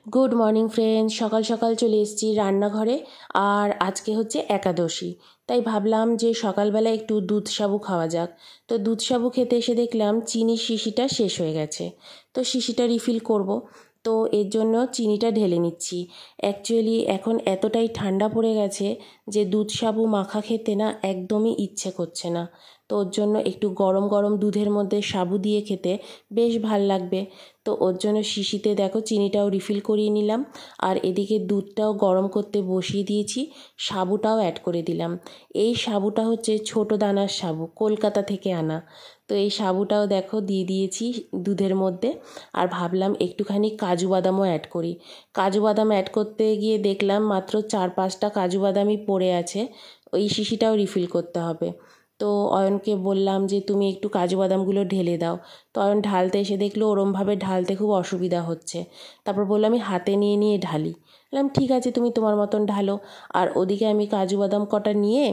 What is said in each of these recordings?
Good morning friends, সকাল সকাল চলে এসেছি রান্নাঘরে। আর আজকে হচ্ছে একাদশী, তাই ভাবলাম যে সকালবেলা একটু দুধ সাবু খাওয়া যাক। তো দুধ সাবু খেতে এসে দেখলাম চিনির শিশিটা শেষ হয়ে গেছে, তো শিশিটা রিফিল করব। তো এর জন্য চিনিটা ঢেলে নিচ্ছি। অ্যাকচুয়ালি এখন এতটাই ঠান্ডা পড়ে গেছে যে দুধ সাবু মাখা খেতে না একদমই ইচ্ছে করছে না। তো ওর জন্য একটু গরম গরম দুধের মধ্যে সাবু দিয়ে খেতে বেশ ভাল লাগবে। তো ওর জন্য শিশিতে দেখো চিনিটাও রিফিল করিয়ে নিলাম, আর এদিকে দুধটাও গরম করতে বসিয়ে দিয়েছি, সাবুটাও অ্যাড করে দিলাম। এই সাবুটা হচ্ছে ছোট দানার সাবু, কলকাতা থেকে আনা। তো এই সাবুটাও দেখো দিয়ে দিয়েছি দুধের মধ্যে। আর ভাবলাম একটুখানি কাজু বাদামও অ্যাড করি। কাজু বাদাম অ্যাড করতে গিয়ে দেখলাম মাত্র 4-5টা কাজু বাদামই পড়ে আছে, ওই শিশিটাও রিফিল করতে হবে। তো অয়নকে বললাম যে তুমি একটু কাজু বাদামগুলো ঢেলে দাও। তো অয়ন ঢালতে এসে দেখলো ওরমভাবে ঢালতে খুব অসুবিধা হচ্ছে। তারপর বললো আমি হাতে নিয়ে নিয়ে ঢালি। বললাম ঠিক আছে, তুমি তোমার মতন ঢালো। আর ওদিকে আমি কাজু বাদাম কটা নিয়ে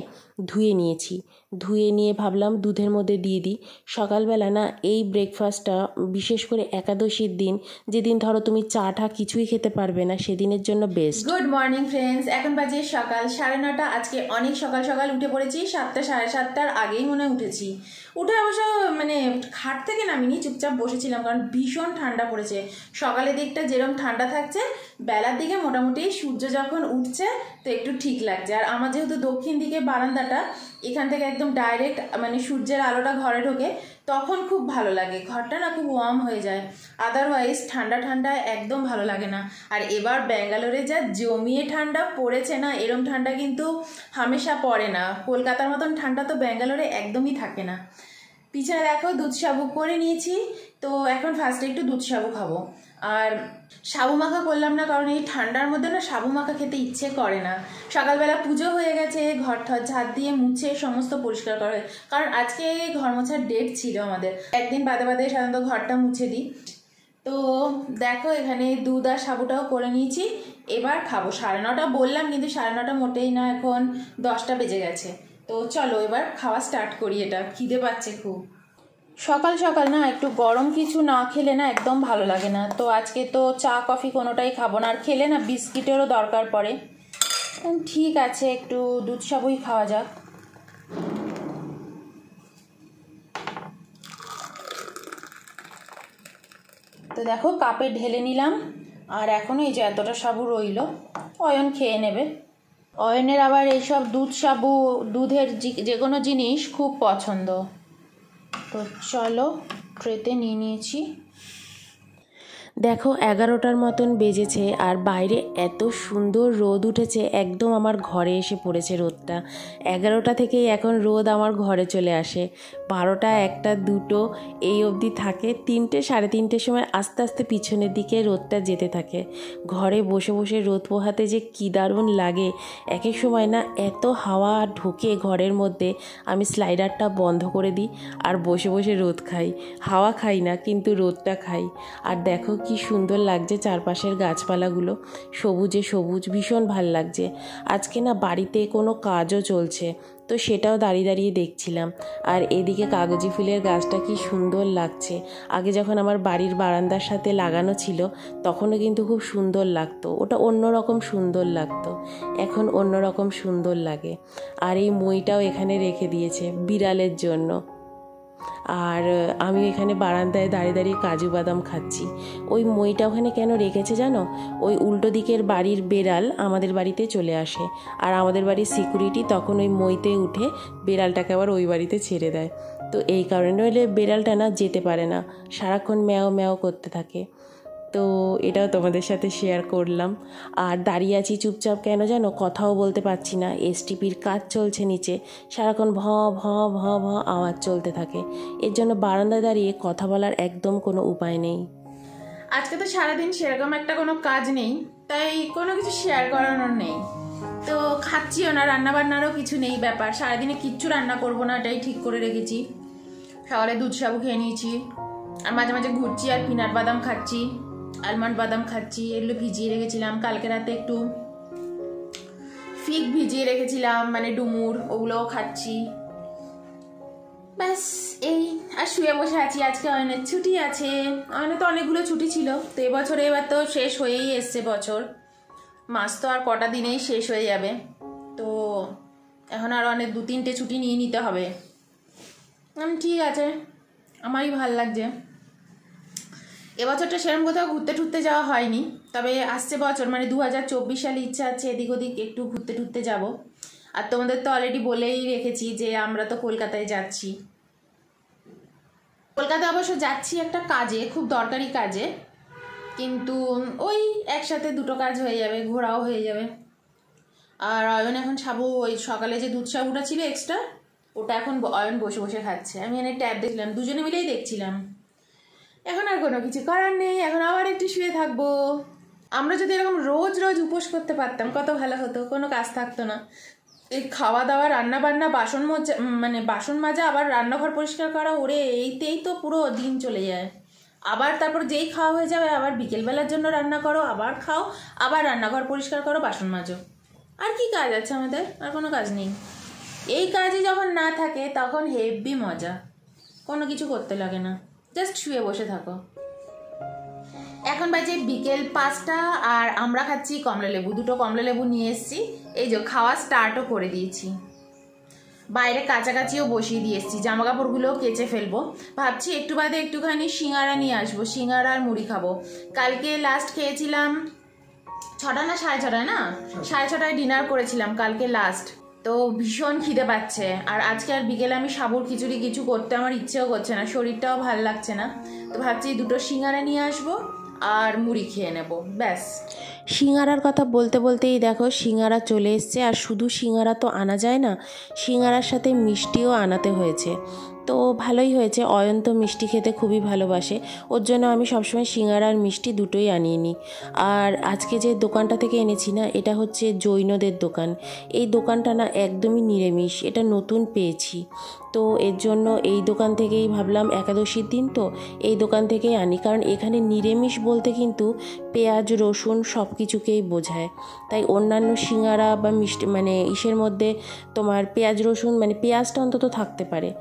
ধুয়ে নিয়েছি। ধুয়ে নিয়ে ভাবলাম দুধের মধ্যে দিয়ে দিই। সকালবেলা না এই ব্রেকফাস্টটা, বিশেষ করে একাদশীর দিন, যেদিন ধরো তুমি চা টা কিছুই খেতে পারবে না, সেদিনের জন্য বেস্ট। গুড মর্নিং ফ্রেন্ডস, এখন বাজে সকাল 9:30। আজকে অনেক সকাল সকাল উঠে পড়েছি, 7টা 7:30টার আগেই মনে উঠেছি। উঠে অবশ্য মানে খাট থেকে নামিনি, চুপচাপ বসেছিলাম, কারণ ভীষণ ঠান্ডা পড়েছে। সকালের দিকটা যেরকম ঠান্ডা থাকছে, বেলার দিকে মোটামুটি সূর্য যখন উঠছে তো একটু ঠিক লাগছে। আর আমার যেহেতু দক্ষিণ দিকে বারান্দাটা, এখান থেকে একদম ডাইরেক্ট মানে সূর্যের আলোটা ঘরে ঢোকে, তখন খুব ভালো লাগে, ঘরটা না খুব ওয়ার্ম হয়ে যায়। আদারওয়াইজ ঠান্ডা ঠান্ডা একদম ভালো লাগে না। আর এবার ব্যাঙ্গালোরে যা জমিয়ে ঠান্ডা পড়েছে না, এরম ঠান্ডা কিন্তু হামেশা পড়ে না। কলকাতার মতন ঠান্ডা তো ব্যাঙ্গালোরে একদমই থাকে না। পিছনে দেখো দুধ সাবু করে নিয়েছি, তো এখন ফার্স্টে একটু দুধ সাবু খাবো। আর সাবু মাখা করলাম না, কারণ এই ঠান্ডার মধ্যে না সাবু মাখা খেতে ইচ্ছে করে না। সকালবেলা পুজো হয়ে গেছে, ঘর ঠর ঝাড় দিয়ে মুছে সমস্ত পরিষ্কার করা হয়, কারণ আজকে ঘর মোছার ডেট ছিল আমাদের। একদিন বাদে বাদে সাধারণত ঘরটা মুছে দিই। তো দেখো এখানে দুধ আর সাবুটাও করে নিয়েছি, এবার খাবো। 9:30 বললাম, কিন্তু 9:30 মোটেই না, এখন 10টা বেজে গেছে। তো চলো এবার খাওয়া স্টার্ট করি, এটা খিদে পাচ্ছে খুব। সকাল সকাল না একটু গরম কিছু না খেলে না একদম ভালো লাগে না। তো আজকে তো চা কফি কোনোটাই খাবো না, আর খেলে না বিস্কিটেরও দরকার পড়ে। ঠিক আছে, একটু দুধ সাবুই খাওয়া যাক। তো দেখো কাপে ঢেলে নিলাম, আর এখনও এই যে এতটা সাবু রইল, অয়ন খেয়ে নেবে। অয়নের আবার এইসব দুধ সাবু, দুধের যে কোনো জিনিস খুব পছন্দ। তো চলো ট্রেতে নিয়ে নিয়েছি। দেখো 11টার মতন বেজেছে, আর বাইরে এত সুন্দর রোদ উঠেছে, একদম আমার ঘরে এসে পড়েছে রোদটা। 11টা থেকেই এখন রোদ আমার ঘরে চলে আসে। 12টা, 1টা, 2টো এই অবধি থাকে। 3টে 3:30টের সময় আস্তে আস্তে পিছনের দিকে রোদটা যেতে থাকে। ঘরে বসে বসে রোদ পোহাতে যে কী দারুণ লাগে। এক এক সময় না এত হাওয়া ঢোকে ঘরের মধ্যে, আমি স্লাইডারটা বন্ধ করে দিই আর বসে বসে রোদ খাই। হাওয়া খাই না, কিন্তু রোদটা খাই। আর দেখো কি সুন্দর লাগছে চারপাশের গাছপালাগুলো, সবুজে সবুজ, ভীষণ ভাল লাগছে। আজকে না বাড়িতে কোনো কাজও চলছে, তো সেটাও দাঁড়িয়ে দাঁড়িয়ে দেখছিলাম। আর এদিকে কাগজি ফুলের গাছটা কি সুন্দর লাগছে। আগে যখন আমার বাড়ির বারান্দার সাথে লাগানো ছিল, তখনও কিন্তু খুব সুন্দর লাগতো, ওটা অন্যরকম সুন্দর লাগতো, এখন অন্যরকম সুন্দর লাগে। আর এই মইটাও এখানে রেখে দিয়েছে বিড়ালের জন্য। আর আমি এখানে বারান্দায় দাঁড়িয়ে দাঁড়িয়ে কাজু বাদাম খাচ্ছি। ওই মইটা ওখানে কেন রেখেছে জানো? ওই উল্টো দিকের বাড়ির বেড়াল আমাদের বাড়িতে চলে আসে, আর আমাদের বাড়ির সিকিউরিটি তখন ওই মইতে উঠে বেড়ালটাকে আবার ওই বাড়িতে ছেড়ে দেয়। তো এই কারণে হলে বেড়ালটা না যেতে পারে না, সারাক্ষণ ম্যাও ম্যাও করতে থাকে। তো এটাও তোমাদের সাথে শেয়ার করলাম। আর দাঁড়িয়ে আছি চুপচাপ, কেন জানো? কথাও বলতে পারছি না। এসটিপির কাজ চলছে নিচে, সারাক্ষণ ভ ভ ভ ভ আওয়াজ চলতে থাকে। এর জন্য বারান্দায় দাঁড়িয়ে কথা বলার একদম কোনো উপায় নেই। আজকে তো সারাদিন সেরকম একটা কোনো কাজ নেই, তাই কোনো কিছু শেয়ার করানোর নেই। তো খাচ্ছিও না, রান্নাবান্নারও কিছু নেই ব্যাপার। সারাদিনে কিচ্ছু রান্না করবো না, এটাই ঠিক করে রেখেছি। সকালে দুধ সাবু খেয়ে নিয়েছি, আর মাঝে মাঝে ঘুরছি আর পিনাট বাদাম খাচ্ছি, আলমন্ড বাদাম খাচ্ছি। এগুলো ভিজিয়ে রেখেছিলাম কালকে রাতে, একটু ফিগ ভিজিয়ে রেখেছিলাম, মানে ডুমুর, ওগুলোও খাচ্ছি। ব্যাস এই আর শুয়ে বসে আছি। আজকে অয়নের ছুটি আছে, অয়নের তো অনেকগুলো ছুটি ছিল, তো এবছরে এবার তো শেষ হয়েই এসছে বছর, মাস তো আর কটা দিনেই শেষ হয়ে যাবে, তো এখন আর অনেক 2-3টে ছুটি নিয়ে নিতে হবে। ঠিক আছে, আমারই ভাল লাগছে। এবছরটা সেরকম কোথাও ঘুরতে টুরতে যাওয়া হয়নি, তবে আসছে বছর মানে 2024 সালে ইচ্ছা আছে এদিক ওদিক একটু ঘুরতে টুরতে যাব। আর তোমাদের তো অলরেডি বলেই রেখেছি যে আমরা তো কলকাতায় যাচ্ছি। কলকাতা অবশ্য যাচ্ছি একটা কাজে, খুব দরকারি কাজে, কিন্তু ওই একসাথে দুটো কাজ হয়ে যাবে, ঘোরাও হয়ে যাবে। আর অয়ন এখন সাবু ওই সকালে যে দুধ সাবুটা ছিল এক্সট্রা, ওটা এখন অয়ন বসে বসে খাচ্ছে, আমি এনে ট্যাব দেখছিলাম, দুজনে মিলেই দেখছিলাম। এখন আর কোনো কিছু করার নেই, এখন আবার একটু শুয়ে থাকবো। আমরা যদি এরকম রোজ রোজ উপোস করতে পারতাম কত ভালো হতো, কোনো কাজ থাকতো না। এই খাওয়া দাওয়া, রান্না বান্না, বাসন মাজা, মানে বাসন মাজা, আবার রান্নাঘর পরিষ্কার করা, ওরে এইতেই তো পুরো দিন চলে যায়। আবার তারপর যেই খাওয়া হয়ে যাবে আবার বিকেলবেলার জন্য রান্না করো, আবার খাও, আবার রান্নাঘর পরিষ্কার করো, বাসন মাজো। আর কি কাজ আছে আমাদের? আর কোনো কাজ নেই। এই কাজই যখন না থাকে তখন হেভি মজা, কোনো কিছু করতে লাগে না, জাস্ট শুয়ে বসে থাকো। এখন বাজে বিকেল 5টা আর আমরা খাচ্ছি কমলা লেবু। 2টো কমলা লেবু নিয়ে এসেছি, এই যে খাওয়া স্টার্টও করে দিয়েছি। বাইরে কাছাকাছিও বসিয়ে দিয়ে এসেছি, জামা কাপড়গুলোও কেচে ফেলবো। ভাবছি একটু বাদে একটুখানি সিঙ্গারা নিয়ে আসবো, সিঙ্গারা আর মুড়ি খাবো। কালকে লাস্ট খেয়েছিলাম 6টা না 6:30 না 6:30 ডিনার করেছিলাম কালকে লাস্ট, তো ভীষণ খিদে পাচ্ছে। আর আজকে আর বিকেলে আমি সাবুর খিচুড়ি কিছু করতে আমার ইচ্ছেও করছে না, শরীরটাও ভাল লাগছে না, তো ভাবছি 2টো সিঙ্গারা নিয়ে আসবো আর মুড়ি খেয়ে নেব, ব্যাস। সিঙ্গারার কথা বলতে বলতেই দেখো সিঙ্গারা চলে এসছে। আর শুধু সিঙ্গারা তো আনা যায় না, সিঙ্গারার সাথে মিষ্টিও আনাতে হয়েছে। তো ভালোই হয়েছে, অয়ন তো মিষ্টি খেতে খুবই ভালোবাসে, ওর জন্য আমি সবসময় সিঙ্গারা আর মিষ্টি দুটোই আনিয়ে নিই। আর আজকে যে দোকানটা থেকে এনেছি না, এটা হচ্ছে জৈনদের দোকান। এই দোকানটা না একদমই নিরামিষ, এটা নতুন পেয়েছি, তো এর জন্য এই দোকান থেকেই ভাবলাম, একাদশীর দিন তো এই দোকান থেকেই আনি, কারণ এখানে নিরামিষ বলতে কিন্তু পেঁয়াজ রসুন সব কিছুকেই বোঝায়। তাই অন্যান্য সিঙ্গারা বা মিষ্টি মানে ইসের মধ্যে তোমার পেঁয়াজ রসুন মানে পেঁয়াজটা অন্তত থাকতে পারে,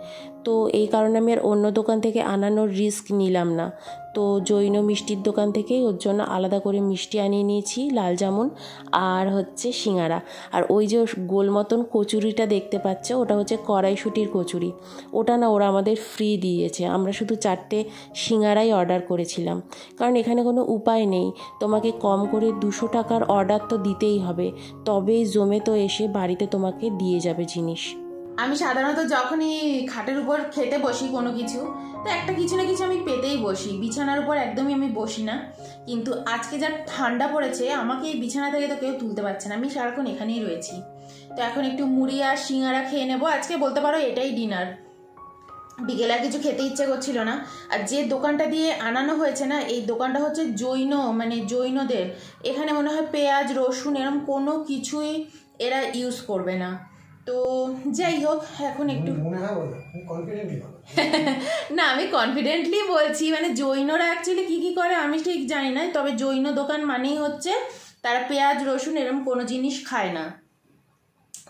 তো এই কারণে আমি আর অন্য দোকান থেকে আনানোর রিস্ক নিলাম না। তো জৈন মিষ্টির দোকান থেকেই ওর জন্য আলাদা করে মিষ্টি আনিয়ে নিয়েছি, লাল জামুন আর হচ্ছে সিঙ্গারা। আর ওই যে গোল মতন কচুরিটা দেখতে পাচ্ছ, ওটা হচ্ছে কড়াইশুঁটির কচুরি, ওটা না ওরা আমাদের ফ্রি দিয়েছে। আমরা শুধু 4টে সিঙ্গারাই অর্ডার করেছিলাম, কারণ এখানে কোনো উপায় নেই, তোমাকে কম করে 200 টাকার অর্ডার তো দিতেই হবে, তবেই জোম্যাটো এসে বাড়িতে তোমাকে দিয়ে যাবে জিনিস। আমি সাধারণত যখনই খাটের উপর খেতে বসি কোনো কিছু, তো একটা কিছু না কিছু আমি পেতেই বসি, বিছানার উপর একদমই আমি বসি না। কিন্তু আজকে যা ঠান্ডা পড়েছে, আমাকে এই বিছানা থেকে তো কেউ তুলতে পারছে না, আমি সারাক্ষণ এখানেই রয়েছি। তো এখন একটু মুড়ি আর সিঙ্গারা খেয়ে নেবো, আজকে বলতে পারো এটাই ডিনার। বিকেলে আর কিছু খেতে ইচ্ছে করছিল না। আর যে দোকানটা দিয়ে আনানো হয়েছে না, এই দোকানটা হচ্ছে জৈন, মানে জৈনদের। এখানে মনে হয় পেঁয়াজ রসুন এরকম কোনো কিছুই এরা ইউজ করবে না। তো যাই হোক, এখন একটু না আমি কনফিডেন্টলি বলছি, মানে জৈনরা অ্যাকচুয়ালি কী কী করে আমি ঠিক জানি না, তবে জৈন দোকান মানেই হচ্ছে তারা পেঁয়াজ রসুন এরকম কোনো জিনিস খায় না।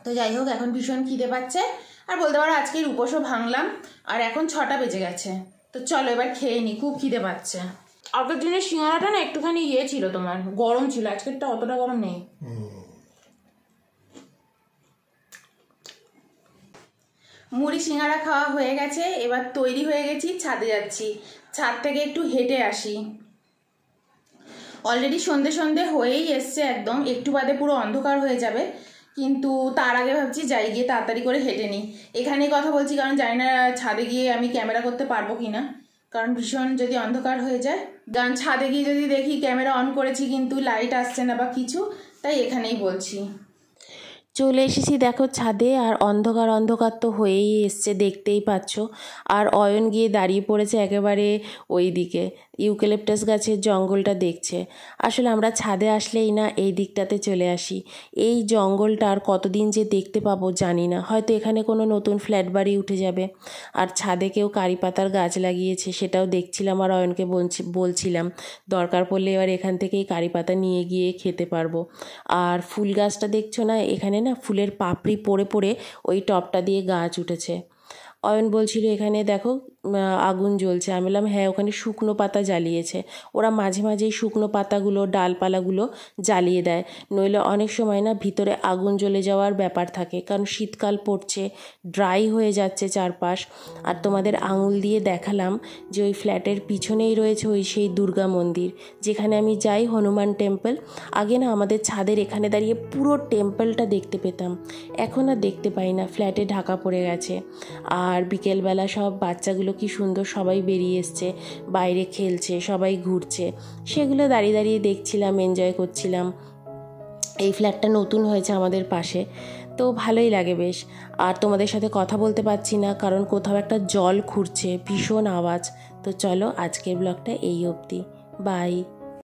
তো যাই হোক, এখন ভীষণ খিদে পাচ্ছে, আর বলতে পারো আজকের উপোসও ভাঙলাম। আর এখন 6টা বেজে গেছে, তো চলো এবার খেয়ে নি, খুব খিদে পাচ্ছে। আগের দিনের সিঙ্গারাটা না একটুখানি ইয়ে ছিল, তোমার গরম ছিল, আজকেরটা অতটা গরম নেই। মুড়ি সিঙ্গারা খাওয়া হয়ে গেছে, এবার তৈরি হয়ে গেছি, ছাদে যাচ্ছি, ছাদ থেকে একটু হেঁটে আসি। অলরেডি সন্ধে সন্ধে হয়েই এসছে, একদম একটু বাদে পুরো অন্ধকার হয়ে যাবে, কিন্তু তার আগে ভাবছি যাই গিয়ে তাড়াতাড়ি করে হেঁটে নিই। এখানেই কথা বলছি কারণ জানি না ছাদে গিয়ে আমি ক্যামেরা করতে পারবো কি না, কারণ ভীষণ যদি অন্ধকার হয়ে যায়, কারণ ছাদে গিয়ে যদি দেখি ক্যামেরা অন করেছি কিন্তু লাইট আসছে না বা কিছু, তাই এখানেই বলছি। চলে এসেছি দেখো ছাদে, আর অন্ধকার অন্ধকার তো হয়েই এসছে, দেখতেই পাচ্ছ। আর অয়ন গিয়ে দাঁড়িয়ে পড়েছে একেবারে ওই দিকে, ইউক্যালিপটাস গাছের জঙ্গলটা দেখছে। আসলে আমরা ছাদে আসলেই না এই দিকটাতে চলে আসি, এই জঙ্গলটা আর কতদিন যে দেখতে পাবো জানি না, হয়তো এখানে কোনো নতুন ফ্ল্যাট বাড়ি উঠে যাবে। আর ছাদে কেউ কারি পাতার গাছ লাগিয়েছে, সেটাও দেখছিলাম, আর অয়নকে বলছিলাম দরকার পড়লে এবার এখান থেকেই কারি পাতা নিয়ে গিয়ে খেতে পারবো। আর ফুল গাছটা দেখছো না, এখানে না ফুলের পাপড়ি পড়ে পড়ে ওই টবটা দিয়ে গাছ উঠেছে। অয়ন বলছিল এখানে দেখো আগুন জ্বলছে। আমি বললাম হ্যাঁ, ওখানে শুকনো পাতা জ্বালিয়েছে। ওরা মাঝে মাঝে এই শুকনো পাতাগুলো, ডালপালাগুলো জ্বালিয়ে দেয়, নইলে অনেক সময় না ভিতরে আগুন জ্বলে যাওয়ার ব্যাপার থাকে, কারণ শীতকাল পড়ছে, ড্রাই হয়ে যাচ্ছে চারপাশ। আর তোমাদের আঙুল দিয়ে দেখালাম যে ওই ফ্ল্যাটের পিছনেই রয়েছে ওই সেই দুর্গা মন্দির, যেখানে আমি যাই, হনুমান টেম্পল। আগে না আমাদের ছাদের এখানে দাঁড়িয়ে পুরো টেম্পলটা দেখতে পেতাম, এখন আর দেখতে পাই না, ফ্ল্যাটে ঢাকা পড়ে গেছে। আর বিকেলবেলা সব বাচ্চাগুলো কি সুন্দর সবাই বেরিয়ে এসছে, বাইরে খেলছে, সবাই ঘুরছে, সেগুলো দাঁড়িয়ে দাঁড়িয়ে দেখছিলাম, এনজয় করছিলাম। এই ফ্ল্যাটটা নতুন হয়েছে আমাদের পাশে, তো ভালোই লাগে বেশ। আর তোমাদের সাথে কথা বলতে পারছি না, কারণ কোথাও একটা জল খুঁড়ছে, ভীষণ আওয়াজ। তো চলো আজকের ব্লগটা এই অবধি, বাই।